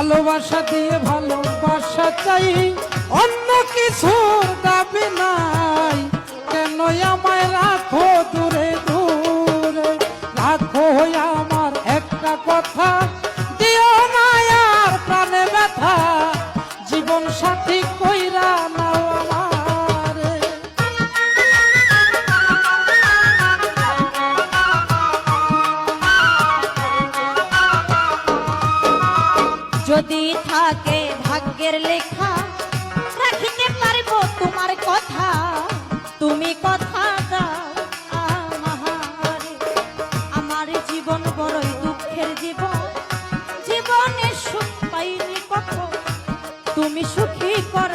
ভালোবাসা দিয়ে ভালোবাসা চাই, অন্য কিছুর দাবি নাই। কেন আমায় রাখো দূরে দূরে, রাখো আমার একটা কথা, দিও না আর প্রাণে ব্যথা, জীবন সাথী কইরা নাও আমারে। যদি থাকে ভাগ্যের লেখা, রাখিতে পারবো তোমার কথা, তুমি কথা দাও আমারে। আমার জীবন বড়ই দুঃখের জীবন, জীবনে সুখ পাইনি কত, তুমি সুখী কর